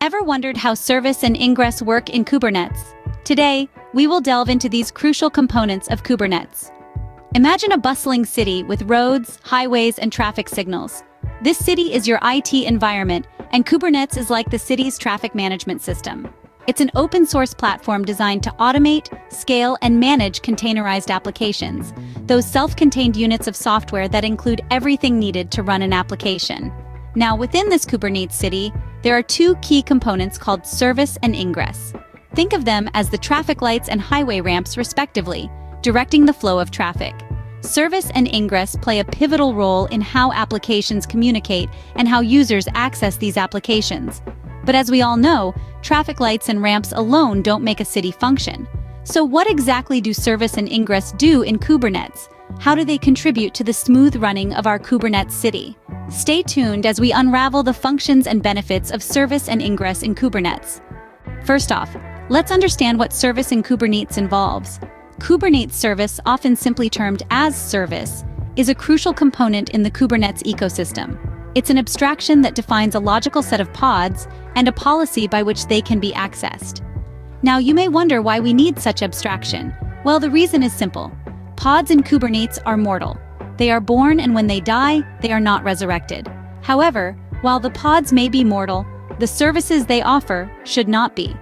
Ever wondered how service and ingress work in Kubernetes? Today, we will delve into these crucial components of Kubernetes. Imagine a bustling city with roads, highways, and traffic signals. This city is your IT environment, and Kubernetes is like the city's traffic management system. It's an open-source platform designed to automate, scale, and manage containerized applications, those self-contained units of software that include everything needed to run an application. Now, within this Kubernetes city, there are two key components called service and ingress. Think of them as the traffic lights and highway ramps, respectively, directing the flow of traffic. Service and ingress play a pivotal role in how applications communicate and how users access these applications. But as we all know, traffic lights and ramps alone don't make a city function. So what exactly do service and ingress do in Kubernetes? How do they contribute to the smooth running of our Kubernetes city? Stay tuned as we unravel the functions and benefits of service and ingress in Kubernetes. First off, let's understand what service in Kubernetes involves. Kubernetes service, often simply termed as service, is a crucial component in the Kubernetes ecosystem. It's an abstraction that defines a logical set of pods and a policy by which they can be accessed. Now, you may wonder why we need such abstraction. Well, the reason is simple. Pods in Kubernetes are mortal. They are born, and when they die, they are not resurrected. However, while the pods may be mortal, the services they offer should not be.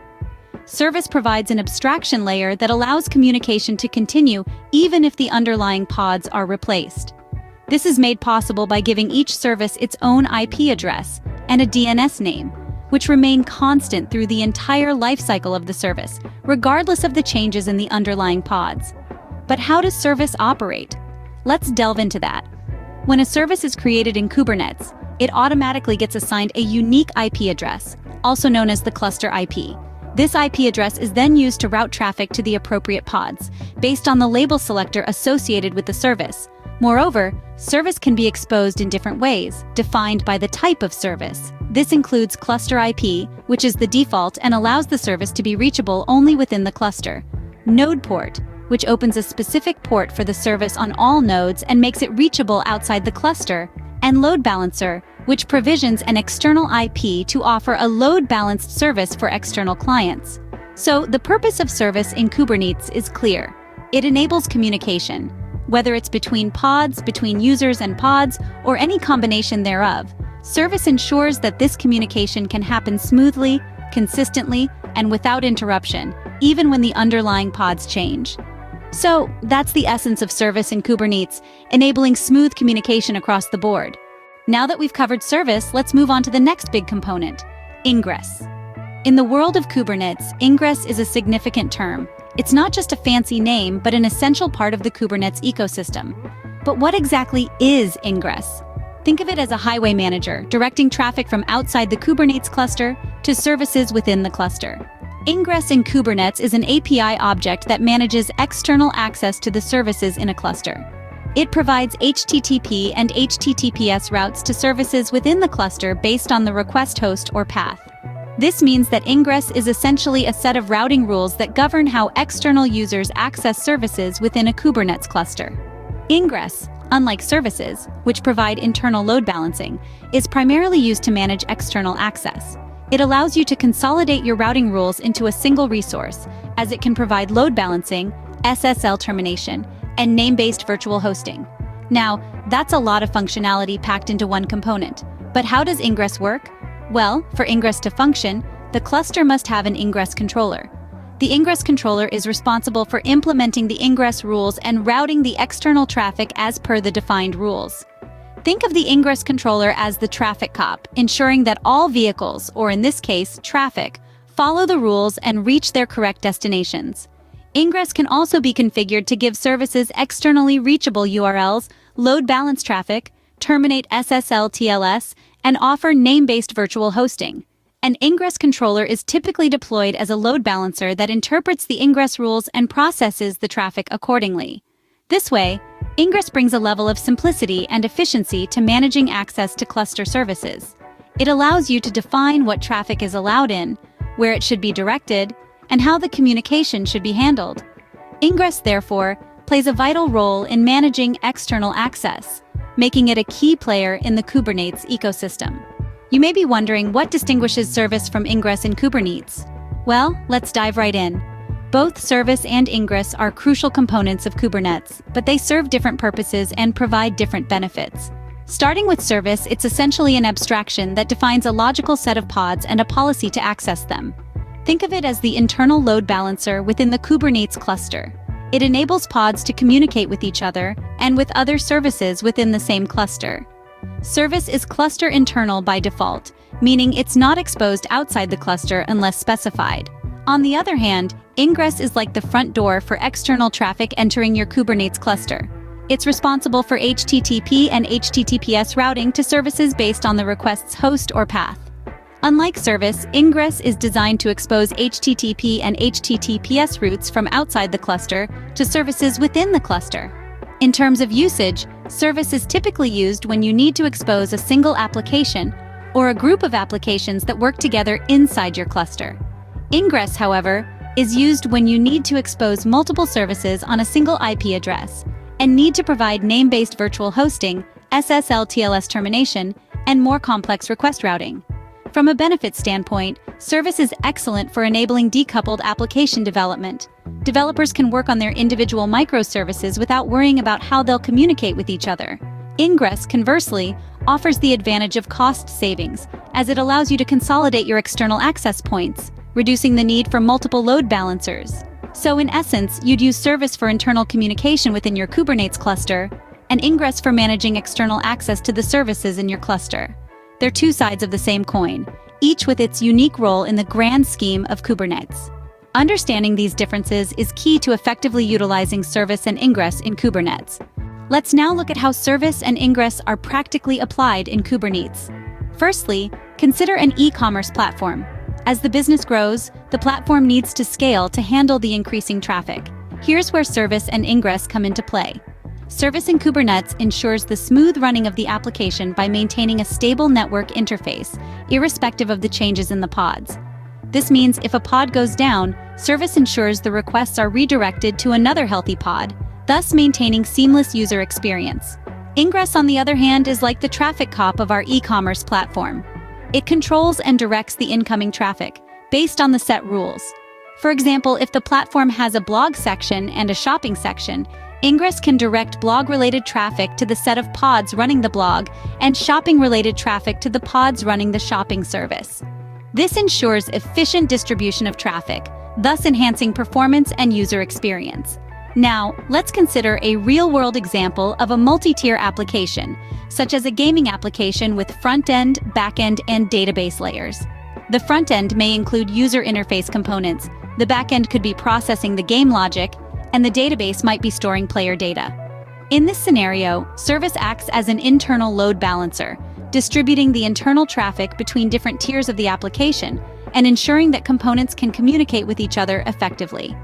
Service provides an abstraction layer that allows communication to continue even if the underlying pods are replaced. This is made possible by giving each service its own IP address and a DNS name, which remain constant through the entire lifecycle of the service, regardless of the changes in the underlying pods. But how does service operate? Let's delve into that. When a service is created in Kubernetes, it automatically gets assigned a unique IP address, also known as the cluster IP. This IP address is then used to route traffic to the appropriate pods, based on the label selector associated with the service. Moreover, service can be exposed in different ways, defined by the type of service. This includes cluster IP, which is the default and allows the service to be reachable only within the cluster. Node port, which opens a specific port for the service on all nodes and makes it reachable outside the cluster, and load balancer, which provisions an external IP to offer a load-balanced service for external clients. So, the purpose of service in Kubernetes is clear. It enables communication, whether it's between pods, between users and pods, or any combination thereof. Service ensures that this communication can happen smoothly, consistently, and without interruption, even when the underlying pods change. So, that's the essence of service in Kubernetes, enabling smooth communication across the board. Now that we've covered service, let's move on to the next big component, ingress. In the world of Kubernetes, ingress is a significant term. It's not just a fancy name, but an essential part of the Kubernetes ecosystem. But what exactly is ingress? Think of it as a highway manager, directing traffic from outside the Kubernetes cluster to services within the cluster. Ingress in Kubernetes is an API object that manages external access to the services in a cluster. It provides HTTP and HTTPS routes to services within the cluster based on the request host or path. This means that ingress is essentially a set of routing rules that govern how external users access services within a Kubernetes cluster. Ingress, unlike services, which provide internal load balancing, is primarily used to manage external access. It allows you to consolidate your routing rules into a single resource, as it can provide load balancing, SSL termination, and name-based virtual hosting. Now, that's a lot of functionality packed into one component. But how does ingress work? Well, for ingress to function, the cluster must have an ingress controller. The ingress controller is responsible for implementing the ingress rules and routing the external traffic as per the defined rules. Think of the ingress controller as the traffic cop, ensuring that all vehicles, or in this case, traffic, follow the rules and reach their correct destinations. Ingress can also be configured to give services externally reachable URLs, load balance traffic, terminate SSL TLS, and offer name-based virtual hosting. An ingress controller is typically deployed as a load balancer that interprets the ingress rules and processes the traffic accordingly. This way, ingress brings a level of simplicity and efficiency to managing access to cluster services. It allows you to define what traffic is allowed in, where it should be directed, and how the communication should be handled. Ingress, therefore, plays a vital role in managing external access, making it a key player in the Kubernetes ecosystem. You may be wondering what distinguishes service from ingress in Kubernetes. Well, let's dive right in. Both service and ingress are crucial components of Kubernetes, but they serve different purposes and provide different benefits. Starting with service, it's essentially an abstraction that defines a logical set of pods and a policy to access them. Think of it as the internal load balancer within the Kubernetes cluster. It enables pods to communicate with each other and with other services within the same cluster. Service is cluster internal by default, meaning it's not exposed outside the cluster unless specified. On the other hand, ingress is like the front door for external traffic entering your Kubernetes cluster. It's responsible for HTTP and HTTPS routing to services based on the request's host or path. Unlike service, ingress is designed to expose HTTP and HTTPS routes from outside the cluster to services within the cluster. In terms of usage, service is typically used when you need to expose a single application or a group of applications that work together inside your cluster. Ingress, however, is used when you need to expose multiple services on a single IP address and need to provide name-based virtual hosting, SSL/TLS termination, and more complex request routing. From a benefit standpoint, service is excellent for enabling decoupled application development. Developers can work on their individual microservices without worrying about how they'll communicate with each other. Ingress, conversely, offers the advantage of cost savings, as it allows you to consolidate your external access points, reducing the need for multiple load balancers. So in essence, you'd use service for internal communication within your Kubernetes cluster, and ingress for managing external access to the services in your cluster. They're two sides of the same coin, each with its unique role in the grand scheme of Kubernetes. Understanding these differences is key to effectively utilizing service and ingress in Kubernetes. Let's now look at how service and ingress are practically applied in Kubernetes. Firstly, consider an e-commerce platform. As the business grows, the platform needs to scale to handle the increasing traffic. Here's where service and ingress come into play. Service in Kubernetes ensures the smooth running of the application by maintaining a stable network interface, irrespective of the changes in the pods. This means if a pod goes down, service ensures the requests are redirected to another healthy pod, thus maintaining seamless user experience. Ingress, on the other hand, is like the traffic cop of our e-commerce platform. It controls and directs the incoming traffic, based on the set rules. For example, if the platform has a blog section and a shopping section, ingress can direct blog-related traffic to the set of pods running the blog and shopping-related traffic to the pods running the shopping service. This ensures efficient distribution of traffic, thus enhancing performance and user experience. Now, let's consider a real-world example of a multi-tier application, such as a gaming application with front-end, back-end, and database layers. The front-end may include user interface components, the back-end could be processing the game logic, and the database might be storing player data. In this scenario, service acts as an internal load balancer, distributing the internal traffic between different tiers of the application and ensuring that components can communicate with each other effectively.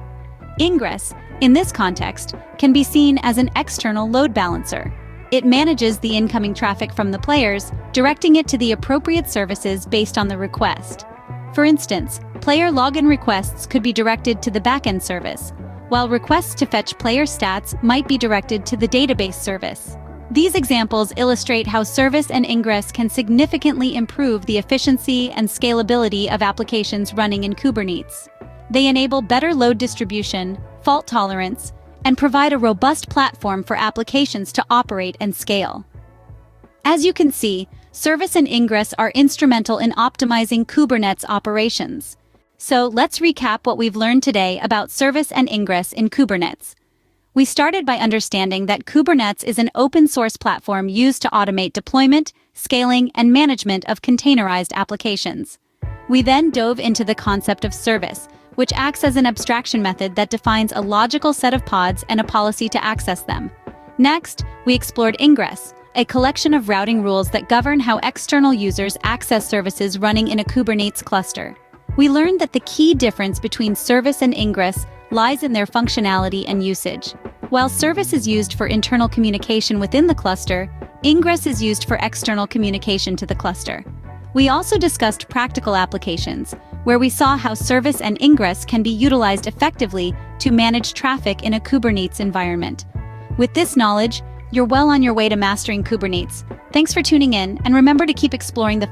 Ingress, in this context, can be seen as an external load balancer. It manages the incoming traffic from the players, directing it to the appropriate services based on the request. For instance, player login requests could be directed to the backend service, while requests to fetch player stats might be directed to the database service. These examples illustrate how service and ingress can significantly improve the efficiency and scalability of applications running in Kubernetes. They enable better load distribution, fault tolerance, and provide a robust platform for applications to operate and scale. As you can see, service and ingress are instrumental in optimizing Kubernetes operations. So let's recap what we've learned today about service and ingress in Kubernetes. We started by understanding that Kubernetes is an open-source platform used to automate deployment, scaling, and management of containerized applications. We then dove into the concept of service, which acts as an abstraction method that defines a logical set of pods and a policy to access them. Next, we explored ingress, a collection of routing rules that govern how external users access services running in a Kubernetes cluster. We learned that the key difference between service and ingress lies in their functionality and usage. While service is used for internal communication within the cluster, ingress is used for external communication to the cluster. We also discussed practical applications, where we saw how service and ingress can be utilized effectively to manage traffic in a Kubernetes environment. With this knowledge, you're well on your way to mastering Kubernetes. Thanks for tuning in, and remember to keep exploring the